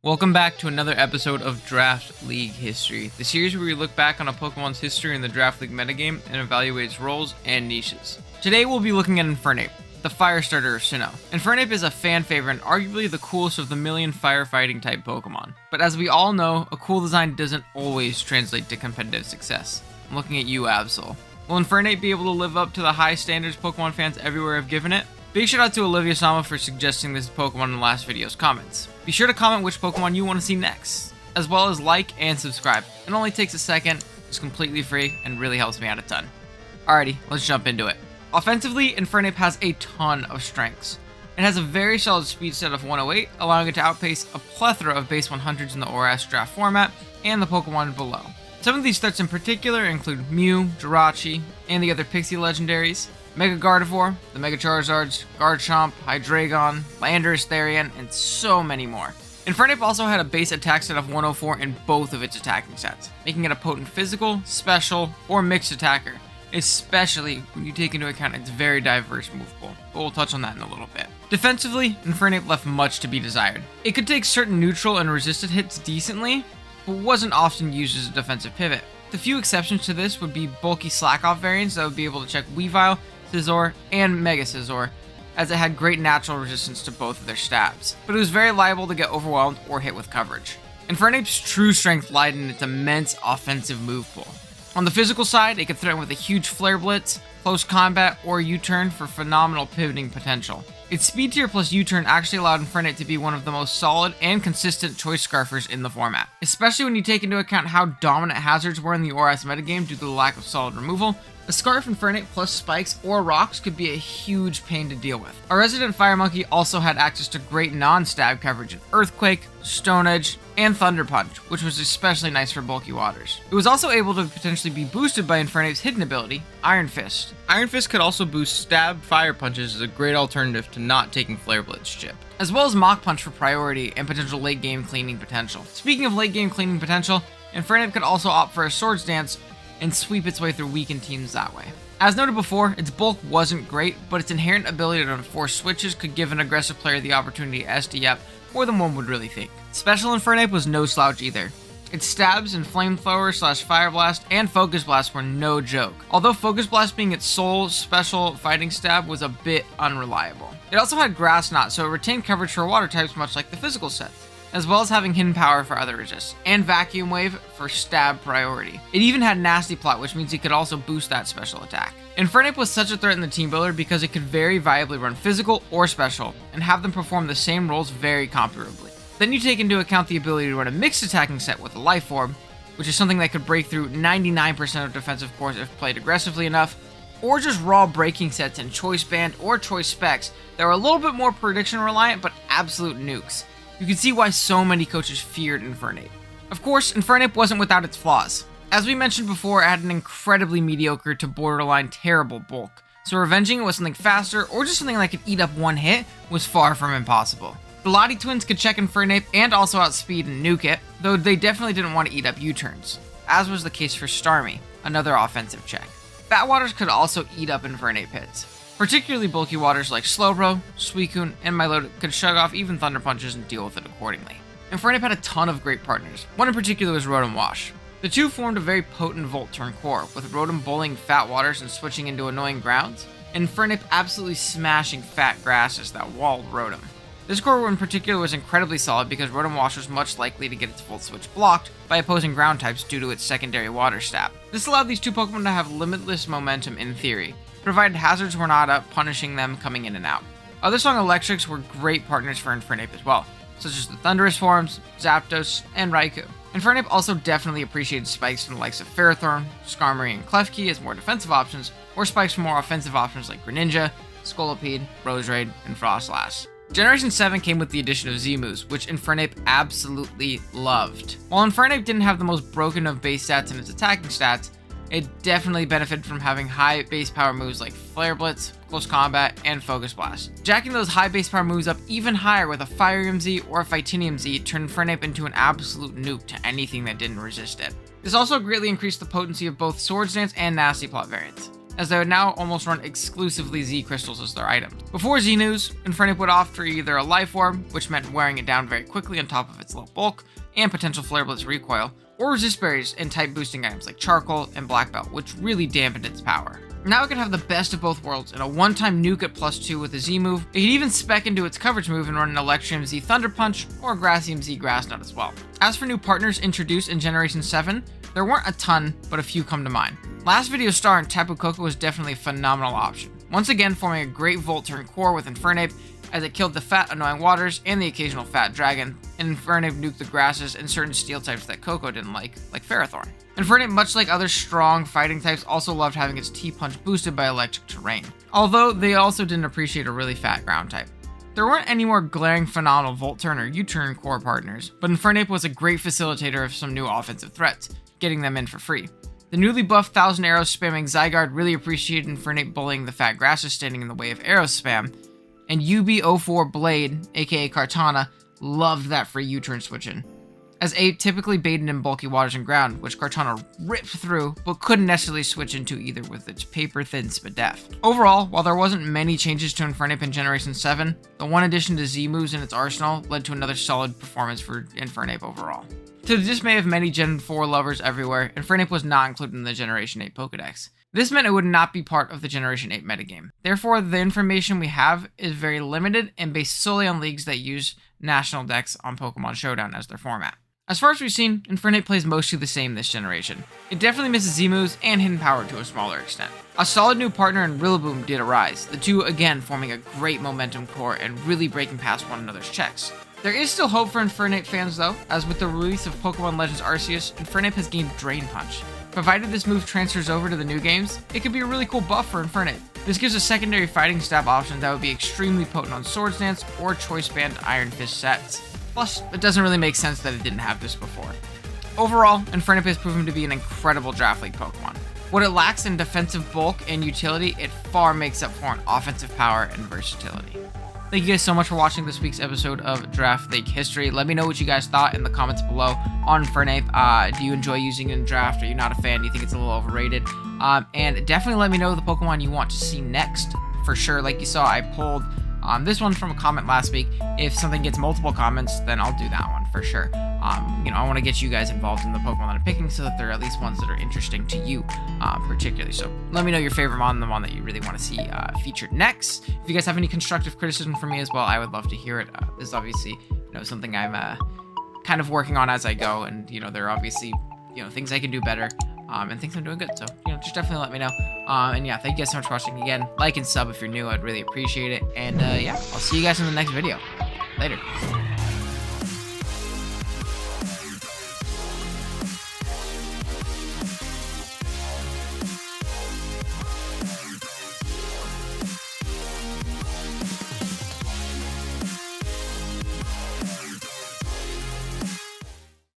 Welcome back to another episode of Draft League History, the series where we look back on a Pokemon's history in the Draft League metagame and evaluate its roles and niches. Today we'll be looking at Infernape, the fire starter of Sinnoh. Infernape is a fan favorite and arguably the coolest of the million firefighting type Pokemon. But as we all know, a cool design doesn't always translate to competitive success. I'm looking at you, Absol. Will Infernape be able to live up to the high standards Pokemon fans everywhere have given it? Big shout out to Olivia Sama for suggesting this Pokemon in the last video's comments. Be sure to comment which Pokemon you want to see next, as well as like and subscribe. It only takes a second, it's completely free, and really helps me out a ton. Alrighty, let's jump into it. Offensively, Infernape has a ton of strengths. It has a very solid speed set of 108, allowing it to outpace a plethora of base 100s in the ORAS draft format, and the Pokemon below. Some of these threats in particular include Mew, Jirachi, and the other Pixie legendaries, Mega Gardevoir, the Mega Charizards, Garchomp, Hydreigon, Landorus Therian, and so many more. Infernape also had a base attack set of 104 in both of its attacking sets, making it a potent physical, special, or mixed attacker, especially when you take into account its very diverse move pool, but we'll touch on that in a little bit. Defensively, Infernape left much to be desired. It could take certain neutral and resisted hits decently, but wasn't often used as a defensive pivot. The few exceptions to this would be bulky slack-off variants that would be able to check Weavile, Scizor, and Mega Scizor, as it had great natural resistance to both of their stabs, but it was very liable to get overwhelmed or hit with coverage. Infernape's true strength lied in its immense offensive move pool. On the physical side, it could threaten with a huge Flare Blitz, close combat, or U-turn for phenomenal pivoting potential. Its speed tier plus U-turn actually allowed Infernape to be one of the most solid and consistent choice scarfers in the format, especially when you take into account how dominant hazards were in the ORAS metagame due to the lack of solid removal. A Scarf Infernape plus spikes or rocks could be a huge pain to deal with. Our resident Fire Monkey also had access to great non-stab coverage in Earthquake, Stone Edge, and Thunder Punch, which was especially nice for bulky waters. It was also able to potentially be boosted by Infernape's hidden ability, Iron Fist. Iron Fist could also boost stab fire punches as a great alternative to not taking Flare Blitz chip, as well as Mach Punch for priority and potential late game cleaning potential. Speaking of late game cleaning potential, Infernape could also opt for a Swords Dance and sweep its way through weakened teams that way. As noted before, its bulk wasn't great, but its inherent ability to enforce switches could give an aggressive player the opportunity to SD up more than one would really think. Special Infernape was no slouch either. Its stabs and Flamethrower / Fire Blast and Focus Blast were no joke, although Focus Blast being its sole special fighting stab was a bit unreliable. It also had Grass Knot, so it retained coverage for water types much like the physical sets, as well as having hidden power for other resists, and Vacuum Wave for stab priority. It even had Nasty Plot, which means it could also boost that special attack. Infernape was such a threat in the team builder because it could very viably run physical or special, and have them perform the same roles very comparably. Then you take into account the ability to run a mixed attacking set with a Life Orb, which is something that could break through 99% of defensive cores if played aggressively enough, or just raw breaking sets in Choice Band or Choice Specs that were a little bit more prediction reliant but absolute nukes. You can see why so many coaches feared Infernape. Of course, Infernape wasn't without its flaws. As we mentioned before, it had an incredibly mediocre to borderline terrible bulk, so revenging it with something faster or just something that could eat up one hit was far from impossible. The Lottie twins could check Infernape and also outspeed and nuke it, though they definitely didn't want to eat up U-turns, as was the case for Starmie, another offensive check. Fat Waters could also eat up Infernape hits. Particularly bulky waters like Slowbro, Suicune, and Milotic could shrug off even Thunder Punches and deal with it accordingly. Infernape had a ton of great partners. One in particular was Rotom Wash. The two formed a very potent Volt Turn core, with Rotom bullying Fat Waters and switching into annoying grounds, and Infernape absolutely smashing fat grasses that walled Rotom. This core in particular was incredibly solid because Rotom Wash was much likely to get its Volt Switch blocked by opposing ground types due to its secondary water stab. This allowed these two Pokemon to have limitless momentum in theory, provided hazards were not up, punishing them coming in and out. Other strong electrics were great partners for Infernape as well, such as the Thundurus forms, Zapdos, and Raikou. Infernape also definitely appreciated spikes from the likes of Ferrothorn, Skarmory, and Klefki as more defensive options, or spikes from more offensive options like Greninja, Scolipede, Roserade, and Frostlass. Generation 7 came with the addition of Z-moves, which Infernape absolutely loved. While Infernape didn't have the most broken of base stats in its attacking stats, it definitely benefited from having high base power moves like Flare Blitz, Close Combat, and Focus Blast. Jacking those high base power moves up even higher with a Firium Z or a Fightinium Z turned Infernape into an absolute nuke to anything that didn't resist it. This also greatly increased the potency of both Swords Dance and Nasty Plot variants. as they would now almost run exclusively Z crystals as their items. Before Z news, Infernape would offer either a life orb, which meant wearing it down very quickly on top of its low bulk, and potential Flare Blitz recoil, or resist berries and type boosting items like charcoal and black belt, which really dampened its power. Now it could have the best of both worlds in a one-time nuke at +2 with a Z move. It could even spec into its coverage move and run an Electrium Z Thunder Punch or Grassium Z Grass Knot as well. As for new partners introduced in Generation 7, there weren't a ton, but a few come to mind. Last video's star in Tapu Koko was definitely a phenomenal option, once again forming a great Volt turn core with Infernape, as it killed the fat annoying waters and the occasional fat dragon, and Infernape nuked the grasses and certain steel types that Koko didn't like Ferrothorn. Infernape, much like other strong fighting types, also loved having its T-Punch boosted by electric terrain, although they also didn't appreciate a really fat ground type. There weren't any more glaring phenomenal Volt turn or U-turn core partners, but Infernape was a great facilitator of some new offensive threats, getting them in for free. The newly buffed 1000 arrows spamming Zygarde really appreciated Infernape bullying the fat grasses standing in the way of arrow spam, and UB04 Blade, aka Kartana, loved that free U-turn switch-in, as Ape typically baited in bulky waters and ground, which Kartana ripped through, but couldn't necessarily switch into either with its paper-thin Spadef. Overall, while there wasn't many changes to Infernape in Generation 7, the one addition to Z moves in its arsenal led to another solid performance for Infernape overall. To the dismay of many Gen 4 lovers everywhere, Infernape was not included in the Generation 8 Pokédex. This meant it would not be part of the Generation 8 metagame. Therefore, the information we have is very limited and based solely on leagues that use national decks on Pokemon Showdown as their format. As far as we've seen, Infernape plays mostly the same this generation. It definitely misses Z-moves and hidden power to a smaller extent. A solid new partner in Rillaboom did arise, the two again forming a great momentum core and really breaking past one another's checks. There is still hope for Infernape fans though, as with the release of Pokemon Legends Arceus, Infernape has gained Drain Punch. Provided this move transfers over to the new games, it could be a really cool buff for Infernape. This gives a secondary fighting stab option that would be extremely potent on Swords Dance or Choice Band Iron Fist sets. Plus, it doesn't really make sense that it didn't have this before. Overall, Infernape has proven to be an incredible Draft League Pokemon. What it lacks in defensive bulk and utility, it far makes up for in offensive power and versatility. Thank you guys so much for watching this week's episode of Draft League History. Let me know what you guys thought in the comments below on Infernape. Do you enjoy using it in Draft? Are you not a fan? Do you think it's a little overrated? And definitely let me know the Pokemon you want to see next. For sure, like you saw, I pulled this one from a comment last week. If something gets multiple comments, then I'll do that one for sure. I want to get you guys involved in the Pokemon that I'm picking so that they're at least ones that are interesting to you, particularly. So let me know your favorite mon, the one that you really want to see featured next. If you guys have any constructive criticism for me as well, I would love to hear it. This is obviously, something I'm kind of working on as I go, and there are obviously, things I can do better. And things I'm doing good, so just definitely let me know. And yeah, thank you guys so much for watching again. Like and sub if you're new, I'd really appreciate it. And yeah, I'll see you guys in the next video. Later.